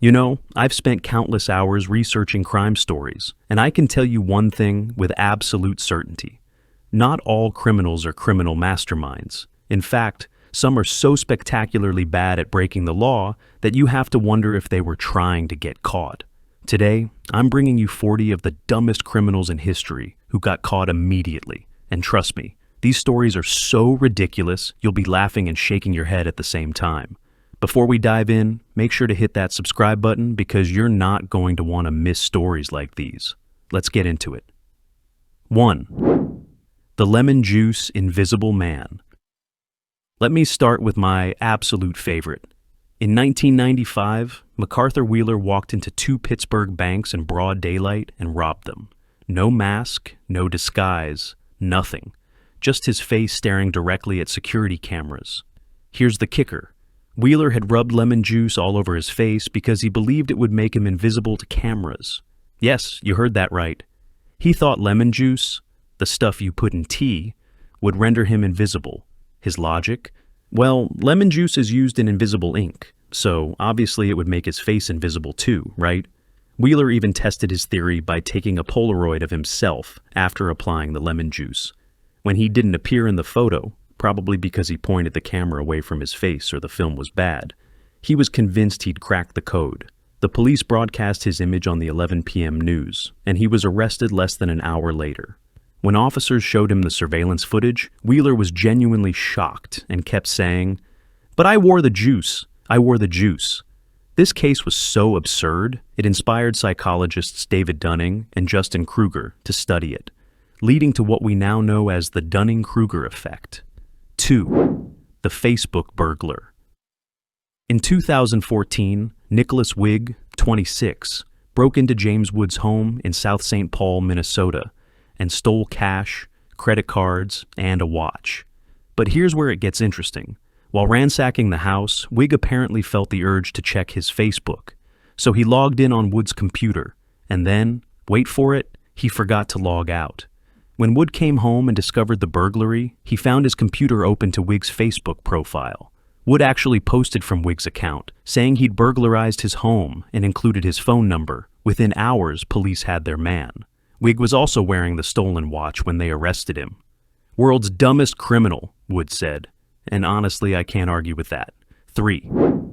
You know, I've spent countless hours researching crime stories, and I can tell you one thing with absolute certainty. Not all criminals are criminal masterminds. In fact, some are so spectacularly bad at breaking the law that you have to wonder if they were trying to get caught. Today, I'm bringing you 40 of the dumbest criminals in history who got caught immediately. And trust me, these stories are so ridiculous, you'll be laughing and shaking your head at the same time. Before we dive in, make sure to hit that subscribe button because you're not going to want to miss stories like these. Let's get into it. 1. The Lemon Juice Invisible Man. Let me start with my absolute favorite. In 1995, MacArthur Wheeler walked into 2 Pittsburgh banks in broad daylight and robbed them. No mask, no disguise, nothing. Just his face staring directly at security cameras. Here's the kicker. Wheeler had rubbed lemon juice all over his face because he believed it would make him invisible to cameras. Yes, you heard that right. He thought lemon juice, the stuff you put in tea, would render him invisible. His logic? Well, lemon juice is used in invisible ink, so obviously it would make his face invisible too, right? Wheeler even tested his theory by taking a Polaroid of himself after applying the lemon juice. When he didn't appear in the photo, probably because he pointed the camera away from his face or the film was bad, he was convinced he'd cracked the code. The police broadcast his image on the 11 p.m. news, and he was arrested less than an hour later. When officers showed him the surveillance footage, Wheeler was genuinely shocked and kept saying, "But I wore the juice. I wore the juice." This case was so absurd, it inspired psychologists David Dunning and Justin Kruger to study it, leading to what we now know as the Dunning-Kruger effect. 2. The Facebook Burglar. In 2014, Nicholas Wigg, 26, broke into James Wood's home in South St. Paul, Minnesota, and stole cash, credit cards, and a watch. But here's where it gets interesting. While ransacking the house, Wigg apparently felt the urge to check his Facebook. So he logged in on Wood's computer, and then, wait for it, he forgot to log out. When Wood came home and discovered the burglary, he found his computer open to Wigg's Facebook profile. Wood actually posted from Wigg's account, saying he'd burglarized his home and included his phone number. Within hours, police had their man. Wigg was also wearing the stolen watch when they arrested him. "World's dumbest criminal," Wood said. And honestly, I can't argue with that. 3.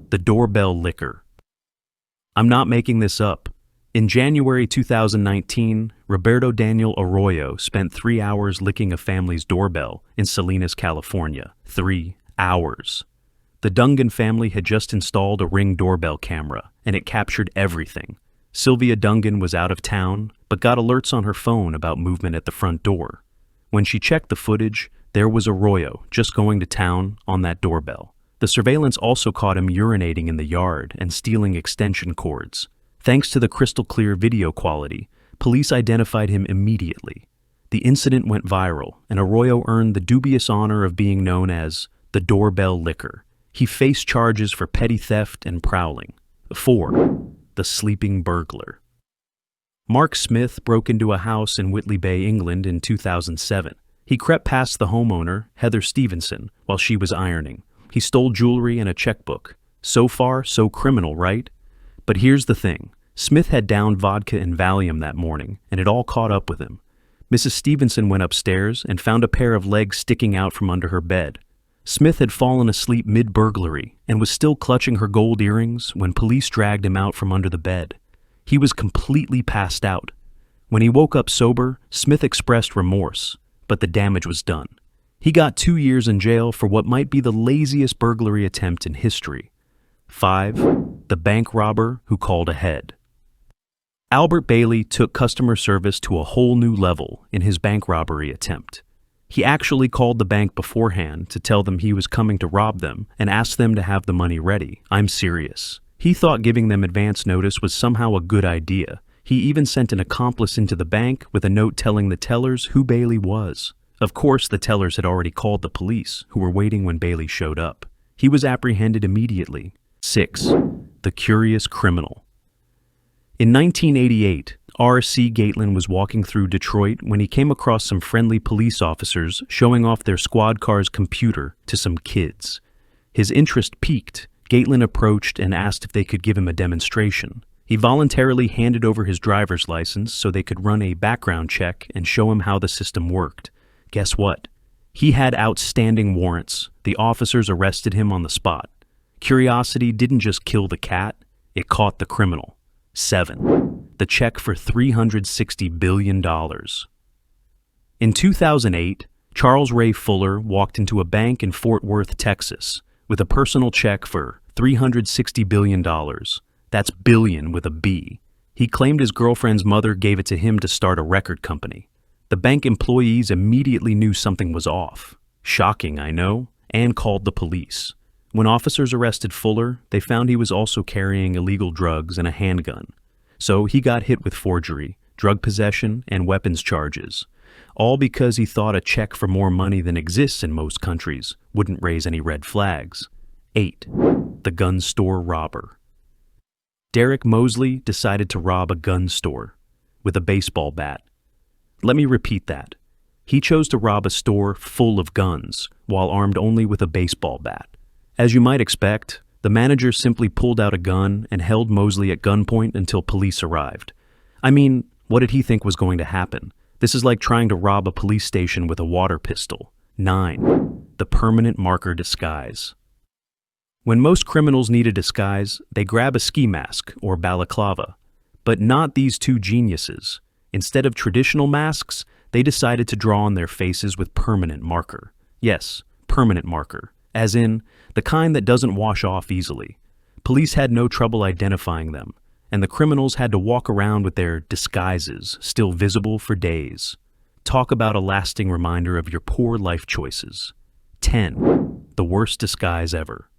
The doorbell licker. I'm not making this up. In January 2019, Roberto Daniel Arroyo spent 3 hours licking a family's doorbell in Salinas, California. 3 hours. The Dungan family had just installed a Ring doorbell camera, and it captured everything. Sylvia Dungan was out of town, but got alerts on her phone about movement at the front door. When she checked the footage, there was Arroyo just going to town on that doorbell. The surveillance also caught him urinating in the yard and stealing extension cords. Thanks to the crystal-clear video quality, police identified him immediately. The incident went viral, and Arroyo earned the dubious honor of being known as the doorbell licker. He faced charges for petty theft and prowling. 4. The sleeping burglar. Mark Smith broke into a house in Whitley Bay, England in 2007. He crept past the homeowner, Heather Stevenson, while she was ironing. He stole jewelry and a checkbook. So far, so criminal, right? But here's the thing. Smith had downed vodka and Valium that morning, and it all caught up with him. Mrs. Stevenson went upstairs and found a pair of legs sticking out from under her bed. Smith had fallen asleep mid-burglary and was still clutching her gold earrings when police dragged him out from under the bed. He was completely passed out. When he woke up sober, Smith expressed remorse, but the damage was done. He got 2 years in jail for what might be the laziest burglary attempt in history. 5. The bank robber who called ahead. Albert Bailey took customer service to a whole new level in his bank robbery attempt. He actually called the bank beforehand to tell them he was coming to rob them and asked them to have the money ready. I'm serious. He thought giving them advance notice was somehow a good idea. He even sent an accomplice into the bank with a note telling the tellers who Bailey was. Of course, the tellers had already called the police, who were waiting when Bailey showed up. He was apprehended immediately. 6. The curious criminal. In 1988, R.C. Gatelin was walking through Detroit when he came across some friendly police officers showing off their squad car's computer to some kids. His interest piqued, Gatelin approached and asked if they could give him a demonstration. He voluntarily handed over his driver's license so they could run a background check and show him how the system worked. Guess what? He had outstanding warrants. The officers arrested him on the spot. Curiosity didn't just kill the cat, it caught the criminal. 7. The check for $360 billion. In 2008, Charles Ray Fuller walked into a bank in Fort Worth, Texas, with a personal check for $360 billion. That's billion with a B. He claimed his girlfriend's mother gave it to him to start a record company. The bank employees immediately knew something was off. Shocking, I know, and called the police. When officers arrested Fuller, they found he was also carrying illegal drugs and a handgun. So he got hit with forgery, drug possession, and weapons charges. All because he thought a check for more money than exists in most countries wouldn't raise any red flags. 8. The gun store robber. Derek Mosley decided to rob a gun store with a baseball bat. Let me repeat that. He chose to rob a store full of guns while armed only with a baseball bat. As you might expect, the manager simply pulled out a gun and held Mosley at gunpoint until police arrived. I mean, what did he think was going to happen? This is like trying to rob a police station with a water pistol. 9. The permanent marker disguise. When most criminals need a disguise, they grab a ski mask or balaclava. But not these two geniuses. Instead of traditional masks, they decided to draw on their faces with permanent marker. Yes, permanent marker. As in, the kind that doesn't wash off easily. Police had no trouble identifying them, and the criminals had to walk around with their disguises still visible for days. Talk about a lasting reminder of your poor life choices. 10. The worst disguise ever.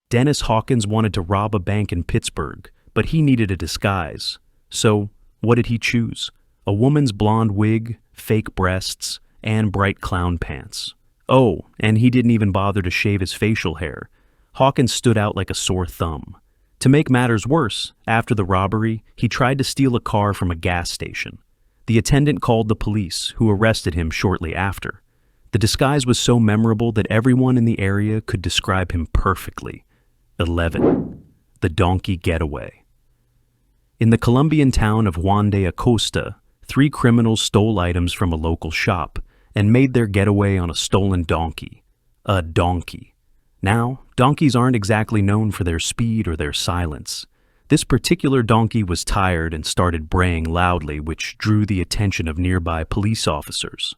Dennis Hawkins wanted to rob a bank in Pittsburgh, but he needed a disguise. So, what did he choose? A woman's blonde wig, fake breasts, and bright clown pants. Oh, and he didn't even bother to shave his facial hair. Hawkins stood out like a sore thumb. To make matters worse, after the robbery, he tried to steal a car from a gas station. The attendant called the police, who arrested him shortly after. The disguise was so memorable that everyone in the area could describe him perfectly. 11. The donkey getaway. In the Colombian town of Juan de Acosta, 3 criminals stole items from a local shop and made their getaway on a stolen donkey. A donkey. Now, donkeys aren't exactly known for their speed or their silence. This particular donkey was tired and started braying loudly, which drew the attention of nearby police officers.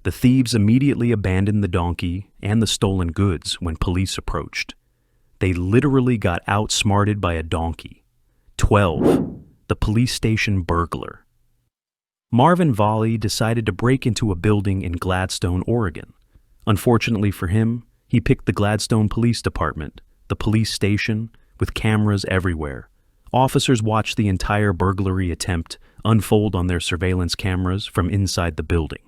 The thieves immediately abandoned the donkey and the stolen goods when police approached. They literally got outsmarted by a donkey. 12. The police station burglar. Marvin Volley decided to break into a building in Gladstone, Oregon. Unfortunately for him, he picked the Gladstone Police Department, the police station, with cameras everywhere. Officers watched the entire burglary attempt unfold on their surveillance cameras from inside the building.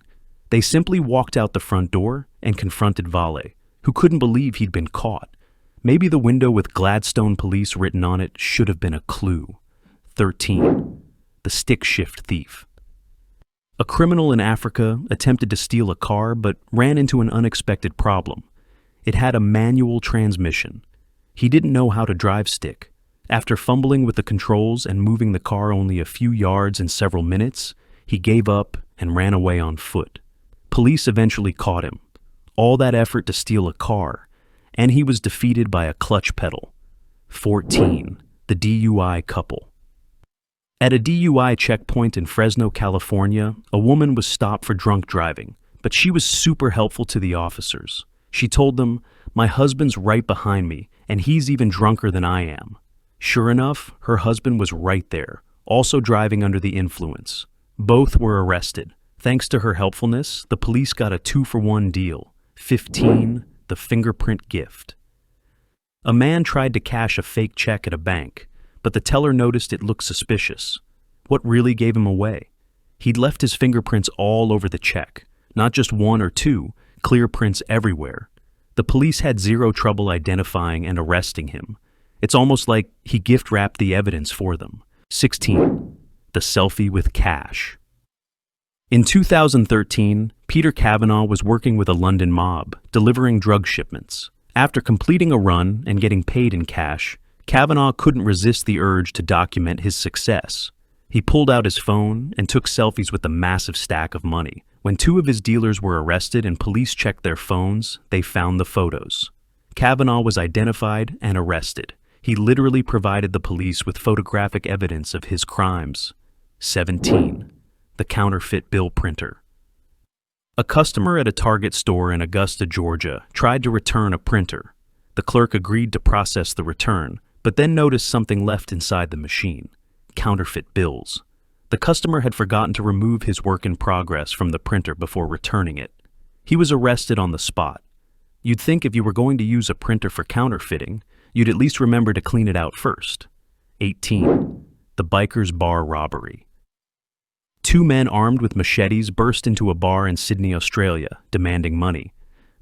They simply walked out the front door and confronted Volley, who couldn't believe he'd been caught. Maybe the window with Gladstone Police written on it should have been a clue. 13. The stick shift thief. A criminal in Africa attempted to steal a car but ran into an unexpected problem. It had a manual transmission. He didn't know how to drive stick. After fumbling with the controls and moving the car only a few yards in several minutes, he gave up and ran away on foot. Police eventually caught him. All that effort to steal a car, and he was defeated by a clutch pedal. 14. The DUI couple. At a DUI checkpoint in Fresno, California, a woman was stopped for drunk driving, but she was super helpful to the officers. She told them, "My husband's right behind me, and he's even drunker than I am." Sure enough, her husband was right there, also driving under the influence. Both were arrested. Thanks to her helpfulness, the police got a 2-for-1 deal. 15. The fingerprint gift. A man tried to cash a fake check at a bank, but the teller noticed it looked suspicious. What really gave him away? He'd left his fingerprints all over the check, not just 1 or 2, clear prints everywhere. The police had zero trouble identifying and arresting him. It's almost like he gift-wrapped the evidence for them. 16. The selfie with cash. In 2013, Peter Kavanaugh was working with a London mob, delivering drug shipments. After completing a run and getting paid in cash, Kavanaugh couldn't resist the urge to document his success. He pulled out his phone and took selfies with the massive stack of money. When two of his dealers were arrested and police checked their phones, they found the photos. Kavanaugh was identified and arrested. He literally provided the police with photographic evidence of his crimes. 17. The counterfeit bill printer. A customer at a Target store in Augusta, Georgia, tried to return a printer. The clerk agreed to process the return, but then noticed something left inside the machine: counterfeit bills. The customer had forgotten to remove his work in progress from the printer before returning it. He was arrested on the spot. You'd think if you were going to use a printer for counterfeiting, you'd at least remember to clean it out first. 18. The biker's bar robbery. Two men armed with machetes burst into a bar in Sydney, Australia, demanding money.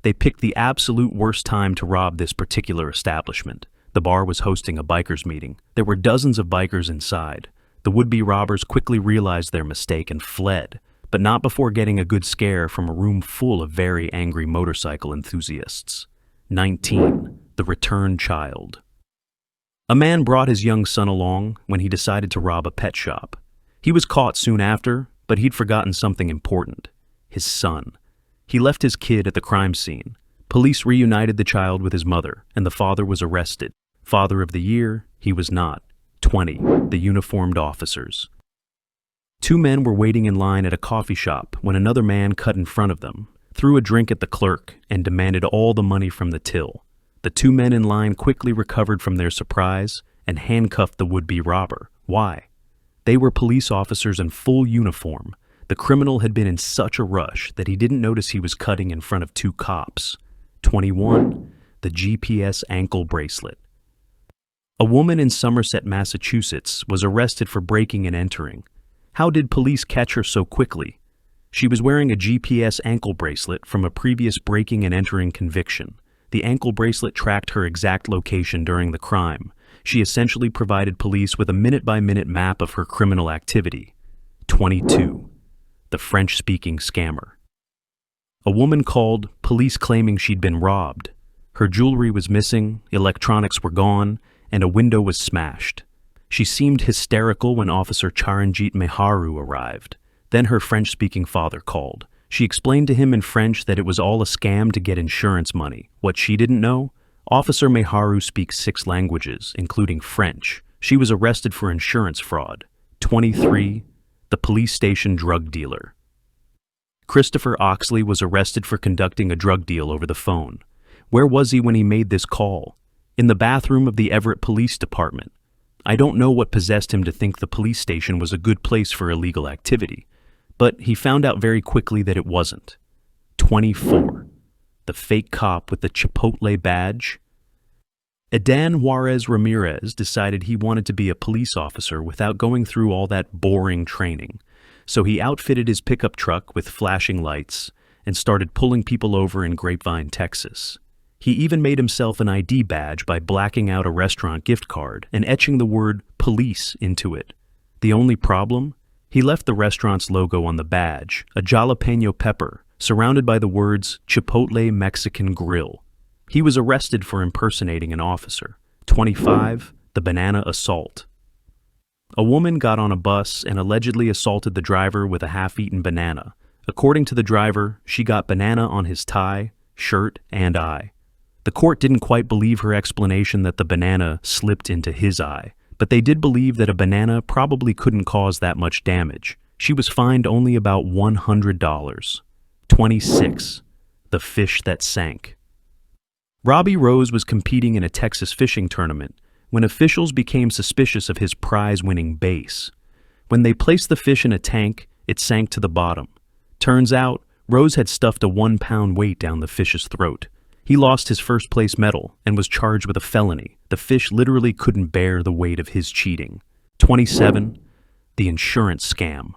They picked the absolute worst time to rob this particular establishment. The bar was hosting a bikers meeting. There were dozens of bikers inside. The would-be robbers quickly realized their mistake and fled, but not before getting a good scare from a room full of very angry motorcycle enthusiasts. 19. The returned child. A man brought his young son along when he decided to rob a pet shop. He was caught soon after, but he'd forgotten something important: his son. He left his kid at the crime scene. Police reunited the child with his mother, and the father was arrested. Father of the year, he was not. 20. The uniformed officers. Two men were waiting in line at a coffee shop when another man cut in front of them, threw a drink at the clerk, and demanded all the money from the till. The two men in line quickly recovered from their surprise and handcuffed the would-be robber. Why? They were police officers in full uniform. The criminal had been in such a rush that he didn't notice he was cutting in front of two cops. 21. The GPS ankle bracelet. A woman in Somerset, Massachusetts, was arrested for breaking and entering. How did police catch her so quickly? She was wearing a GPS ankle bracelet from a previous breaking and entering conviction. The ankle bracelet tracked her exact location during the crime. She essentially provided police with a minute-by-minute map of her criminal activity. 22. The French-speaking scammer. A woman called police claiming she'd been robbed. Her jewelry was missing, electronics were gone, and a window was smashed. She seemed hysterical when Officer Charanjit Meharu arrived. Then her French-speaking father called. She explained to him in French that it was all a scam to get insurance money. What she didn't know? Officer Meharu speaks 6 languages, including French. She was arrested for insurance fraud. 23. The police station drug dealer. Christopher Oxley was arrested for conducting a drug deal over the phone. Where was he when he made this call? In the bathroom of the Everett Police Department. I don't know what possessed him to think the police station was a good place for illegal activity, but he found out very quickly that it wasn't. 24. The fake cop with the Chipotle badge. Edan Juarez Ramirez decided he wanted to be a police officer without going through all that boring training, so he outfitted his pickup truck with flashing lights and started pulling people over in Grapevine, Texas. He even made himself an ID badge by blacking out a restaurant gift card and etching the word police into it. The only problem? He left the restaurant's logo on the badge, a jalapeno pepper, surrounded by the words Chipotle Mexican Grill. He was arrested for impersonating an officer. 25. The banana assault. A woman got on a bus and allegedly assaulted the driver with a half-eaten banana. According to the driver, she got banana on his tie, shirt, and eye. The court didn't quite believe her explanation that the banana slipped into his eye, but they did believe that a banana probably couldn't cause that much damage. She was fined only about $100. 26. The fish that sank. Robbie Rose was competing in a Texas fishing tournament when officials became suspicious of his prize-winning base. When they placed the fish in a tank, it sank to the bottom. Turns out, Rose had stuffed a 1-pound weight down the fish's throat. He lost his first-place medal and was charged with a felony. The fish literally couldn't bear the weight of his cheating. 27. The insurance scam.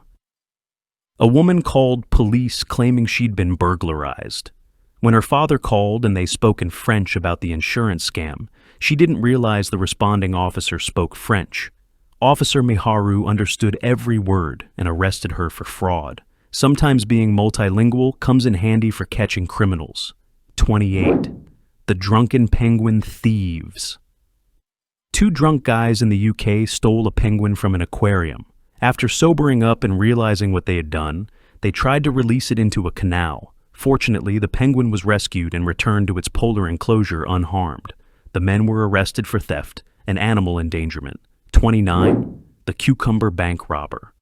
A woman called police claiming she'd been burglarized. When her father called and they spoke in French about the insurance scam, she didn't realize the responding officer spoke French. Officer Miharu understood every word and arrested her for fraud. Sometimes being multilingual comes in handy for catching criminals. 28. The drunken penguin thieves. Two drunk guys in the UK stole a penguin from an aquarium. After sobering up and realizing what they had done, they tried to release it into a canal. Fortunately, the penguin was rescued and returned to its polar enclosure unharmed. The men were arrested for theft and animal endangerment. 29. The cucumber bank robber.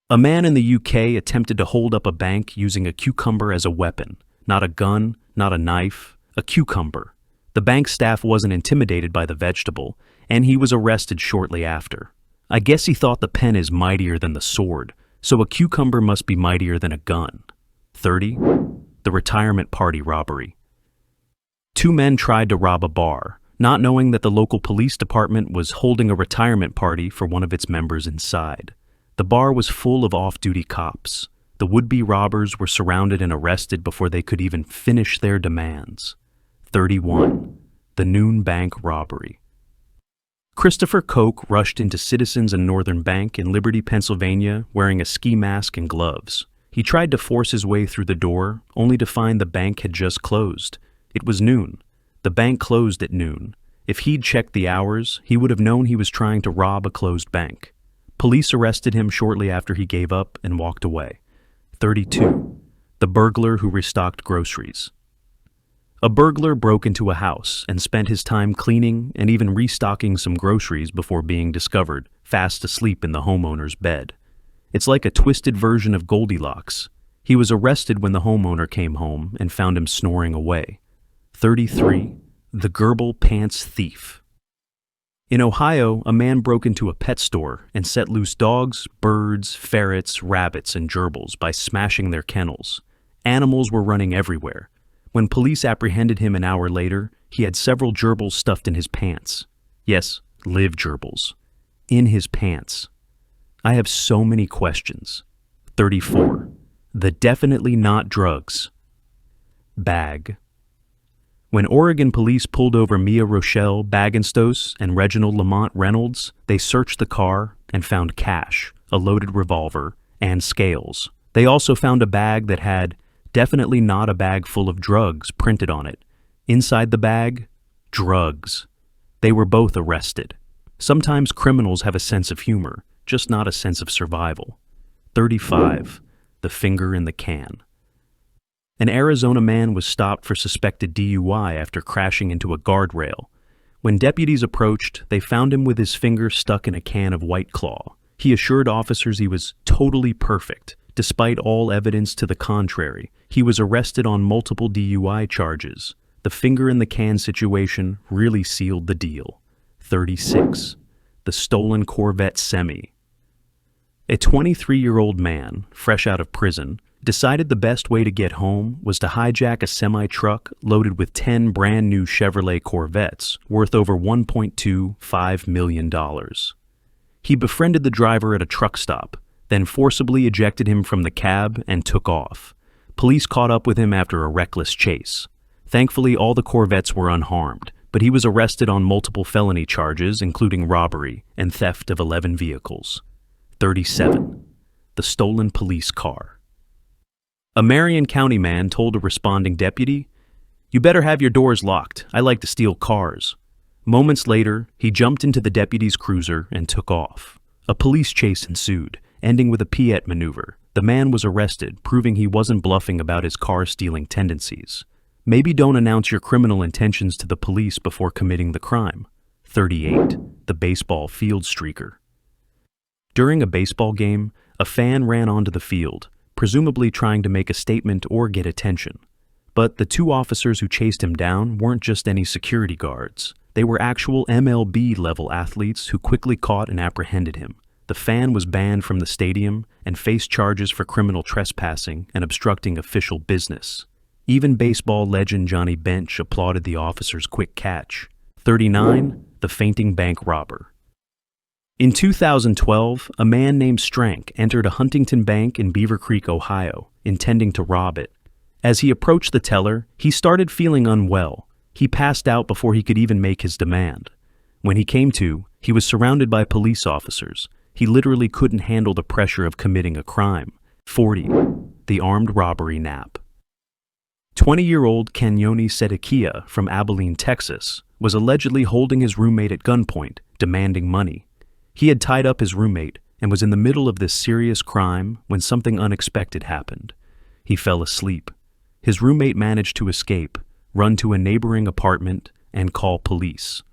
A man in the UK attempted to hold up a bank using a cucumber as a weapon. Not a gun, not a knife, a cucumber. The bank staff wasn't intimidated by the vegetable, and he was arrested shortly after. I guess he thought the pen is mightier than the sword, so a cucumber must be mightier than a gun. 30. The retirement party robbery. Two men tried to rob a bar, not knowing that the local police department was holding a retirement party for one of its members inside. The bar was full of off-duty cops. The would-be robbers were surrounded and arrested before they could even finish their demands. 31. The noon bank robbery. Christopher Koch rushed into Citizens and Northern Bank in Liberty, Pennsylvania, wearing a ski mask and gloves. He tried to force his way through the door, only to find the bank had just closed. It was noon. The bank closed at noon. If he'd checked the hours, he would have known he was trying to rob a closed bank. Police arrested him shortly after he gave up and walked away. 32. The burglar who restocked groceries. A burglar broke into a house and spent his time cleaning and even restocking some groceries before being discovered, fast asleep in the homeowner's bed. It's like a twisted version of Goldilocks. He was arrested when the homeowner came home and found him snoring away. 33. The Gerbil Pants Thief. In Ohio, a man broke into a pet store and set loose dogs, birds, ferrets, rabbits, and gerbils by smashing their kennels. Animals were running everywhere. When police apprehended him an hour later, he had several gerbils stuffed in his pants. Yes, live gerbils. In his pants. I have so many questions. 34. The definitely not drugs bag. When Oregon police pulled over Mia Rochelle Bagenstos and Reginald Lamont Reynolds, they searched the car and found cash, a loaded revolver, and scales. They also found a bag that had "definitely not a bag full of drugs" printed on it. Inside the bag, drugs. They were both arrested. Sometimes criminals have a sense of humor, just not a sense of survival. 35. The finger in the can. An Arizona man was stopped for suspected DUI after crashing into a guardrail. When deputies approached, they found him with his finger stuck in a can of White Claw. He assured officers he was totally perfect. Despite all evidence to the contrary, he was arrested on multiple DUI charges. The finger in the can situation really sealed the deal. 36. The stolen Corvette Semi. A 23-year-old man, fresh out of prison, decided the best way to get home was to hijack a semi-truck loaded with 10 brand-new Chevrolet Corvettes worth over $1.25 million. He befriended the driver at a truck stop, then forcibly ejected him from the cab and took off. Police caught up with him after a reckless chase. Thankfully, all the Corvettes were unharmed, but he was arrested on multiple felony charges, including robbery and theft of 11 vehicles. 37. The stolen police car. A Marion County man told a responding deputy, "You better have your doors locked. I like to steal cars." Moments later, he jumped into the deputy's cruiser and took off. A police chase ensued, ending with a Piet maneuver. The man was arrested, proving he wasn't bluffing about his car-stealing tendencies. Maybe don't announce your criminal intentions to the police before committing the crime. 38. The baseball field streaker. During a baseball game, a fan ran onto the field, presumably trying to make a statement or get attention. But the two officers who chased him down weren't just any security guards. They were actual MLB-level athletes who quickly caught and apprehended him. The fan was banned from the stadium and faced charges for criminal trespassing and obstructing official business. Even baseball legend Johnny Bench applauded the officer's quick catch. 39. The fainting bank robber. In 2012, a man named Strank entered a Huntington bank in Beaver Creek, Ohio, intending to rob it. As he approached the teller, he started feeling unwell. He passed out before he could even make his demand. When he came to, he was surrounded by police officers. He literally couldn't handle the pressure of committing a crime. 40. The armed robbery nap. 20-year-old Kanyoni Sedekia from Abilene, Texas, was allegedly holding his roommate at gunpoint, demanding money. He had tied up his roommate and was in the middle of this serious crime when something unexpected happened. He fell asleep. His roommate managed to escape, run to a neighboring apartment, and call police,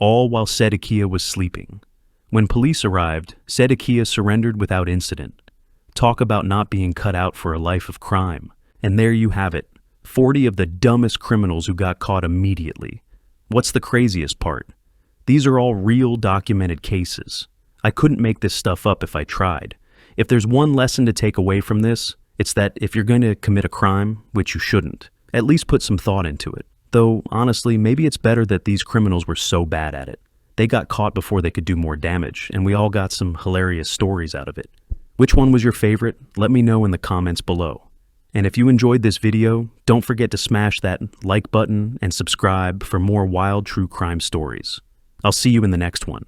all while Sedekia was sleeping. When police arrived, Sedekia surrendered without incident. Talk about not being cut out for a life of crime. And there you have it, 40 of the dumbest criminals who got caught immediately. What's the craziest part? These are all real documented cases. I couldn't make this stuff up if I tried. If there's one lesson to take away from this, it's that if you're going to commit a crime, which you shouldn't, at least put some thought into it. Though, honestly, maybe it's better that these criminals were so bad at it. They got caught before they could do more damage, and we all got some hilarious stories out of it. Which one was your favorite? Let me know in the comments below. And if you enjoyed this video, don't forget to smash that like button and subscribe for more wild true crime stories. I'll see you in the next one.